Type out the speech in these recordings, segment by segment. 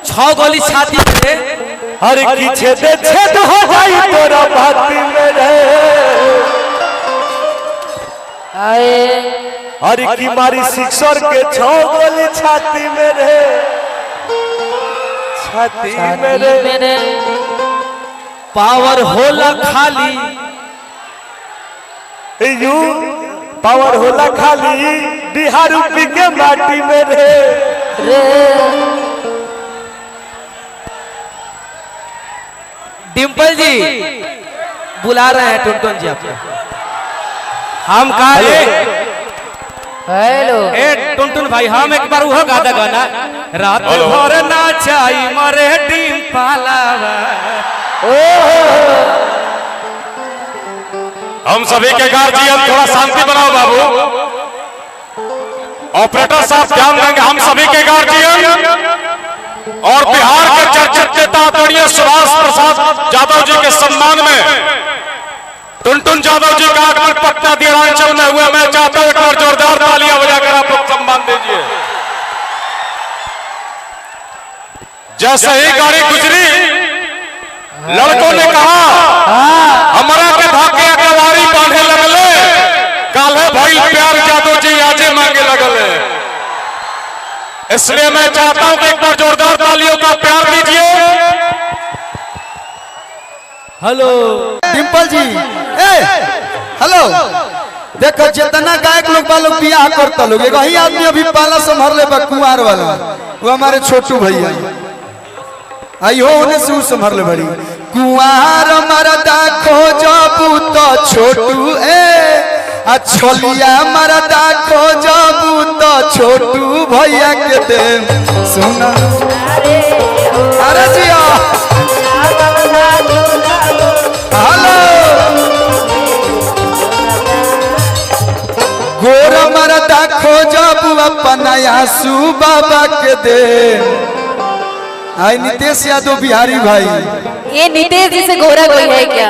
6 गोली छाती पे हर की छेद हो जाई तोरा बाती में रे हर की मारी सिक्सर के 6 गोली छाती में रे छाती में रे पावर होला खाली यू पावर होला खाली बिहार यूपी के माटी में रे डिम्पल जी बुला रहे हैं टुनटुन जी आपको। हम कहा हेलो ए टुनटुन भाई हम एक बार वो गाता गाना रात भर नाचाई मरे डिम्पला हम सभी के गार्जियन थोड़ा शांति बनाओ बाबू। ऑपरेटर साहब ध्यान देंगे। हम सभी के गार्जियन और बिहार के चर्चित नेता आदरणीय सुभाष प्रसाद यादव जी के सम्मान में टुनटुन यादव जी का आगमन पटना दियारांचल में हुआ। मैं चाहता हूं एक बार जोरदार तालियां बजाकर आप लोग सम्मान दीजिए। जैसे ही गाड़ी गुजरी लड़कों ने कहा हमारा के भाग्य कवारी बांधे लगले काले भाई प्यार यादव जी आजे मांगे लगले। इसलिए मैं चाहता हूं कि एक बार जोरदार तालियों का प्यार दीजिए। हेलो डिम्पल जी हेलो देखो जितना गायक लोग बा लोग बियाह करता लोग एगो ही आदमी अभी पाला संभाल ले बा कुंवार वाला वो हमारे छोटू भैया आई हो उन्हें से संभाल ले बड़ी कुंवार मरदा खोजबू तो छोटू आ छोलिया मरदा खोजबू तो छोटू भैया के दे सुना अरे जिया हेलो गोरा मरदा खोजबू अपना यासू बाबा के दे आई नितेश यादव बिहारी भाई ये नितेश जी से गोरा कोई है क्या?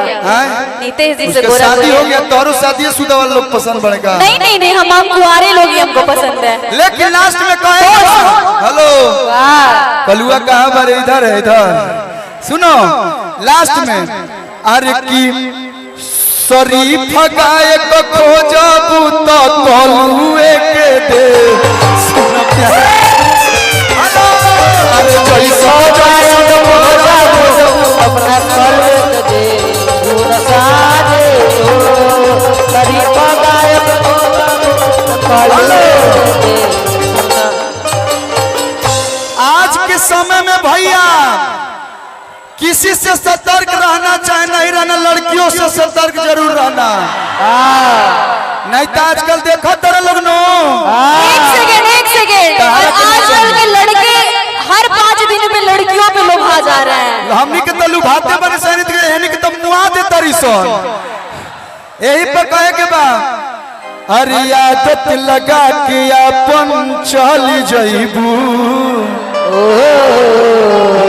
नितेश जी से गोरा शादी हो गया तोरो शादी शुदा वाले लोग पसंद पड़ेगा। नहीं नहीं नहीं हम कुंवारे लोग ही हमको पसंद है। लेकिन लास्ट में कहे हेलो कलुआ कहाँ पर इधर है इधर सुनो लास्ट में अरे की शरीफ गायक खोजबू तो कलुए के दे सुनो प्यार अरे जैसा अपना कर दे आज के समय में भैया किसी से सतर्क रहना चाहे नहीं रहना लड़कियों से सतर्क जरूर रहना नहीं तो आजकल देखो तेरे लोग नो एक सेकेंड आजकल के लड़के हर 5 दिन में लड़कियों पे लोग आ जा रहे हैं। हमनी के तो लुभाते बने सैनिक के यानी कि तुम मुआ दे तरी सन यही पे कहे के बा अरे आदत लगा के अपन चल जइबू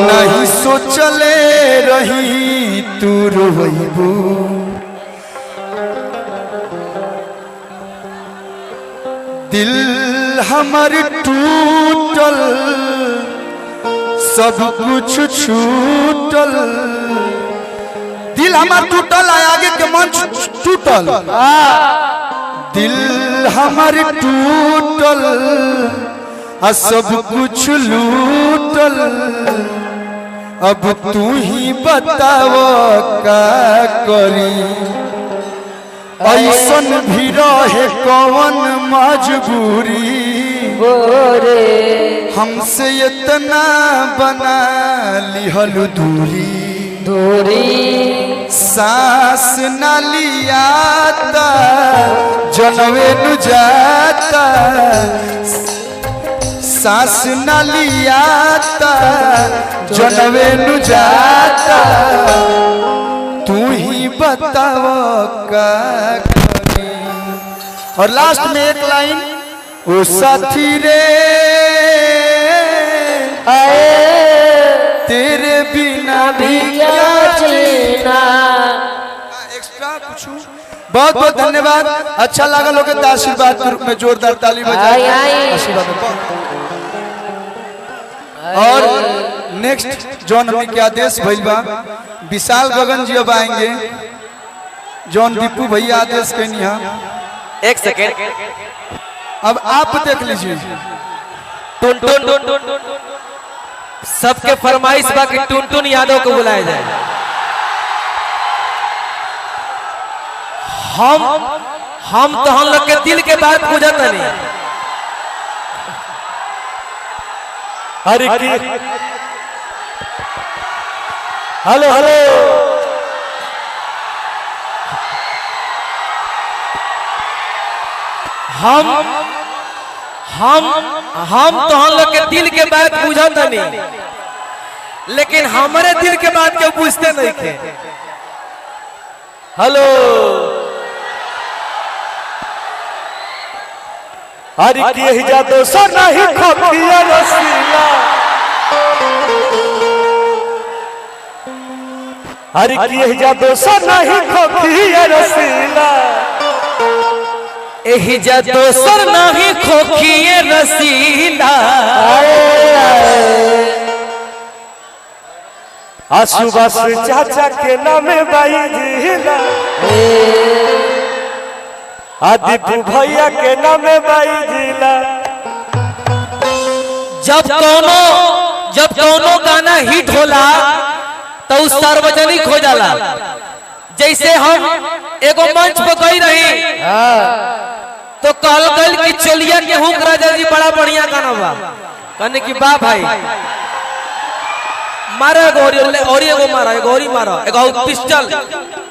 नहीं सोचले रही तू रोइबू दिल हमर टूटल सब कुछ छूटल दिल हमार टूटल आगे के मन टूटल दिल हमार टूटल सब कुछ लूटल अब तू ही बताव का करी ऐसन भी रहे कौन मजबूरी हमसे इतना बना लिहल दूरी सांस न लियाता जनवे नु जाता सांस न लियाता जनवे नु जाता तू ही बताव का करी। और लास्ट में एक लाइन ओ साथी रे तेरे बिना भी क्या जीना। एक्स्ट्रा कुछ बहुत बहुत धन्यवाद। अच्छा लगा लोगों के आशीर्वाद के रूप में जोरदार ताली बजाइए आशीर्वाद। और नेक्स्ट जॉन हमने के आदेश भइल बा विशाल गगन जी अब आएंगे। जॉन दीपू भैया आदेश कहनी है। एक सेकेंड, अब आप देख लीजिए। टुन टुन टुन टुन टुन सबके फरमाइश बाकी टुन टुन यादव को बुलाया जाए। हम तो हम लोग के दिल के बात पूछता नहीं। अरे की हेलो हेलो हम तो हम लोग के दिल के बात पूछता नहीं, लेकिन हमारे दिल के बात क्यों पूछते नहीं थे। हेलो अरे की ही जा तो सर नहीं खपिया रसीला। अरे की ही जा तो सर नहीं खपिया रसीला। एहिजा दोसर नहीं खोखिए रसीला। आशुबास चाचा के नामे बाई जिला। आदित्य भैया के नामे बाई जिला। जब कोनो गाना हिट होला तो उस सार्वजनिक हो जाला। जैसे हम एगो मंच पर गई रही तो कहल गल कि चलिया के हुक राजा जी बड़ा बढ़िया गाना बा। कहने की बा भाई मारा गौरी और एगो मारा एगो पिस्टल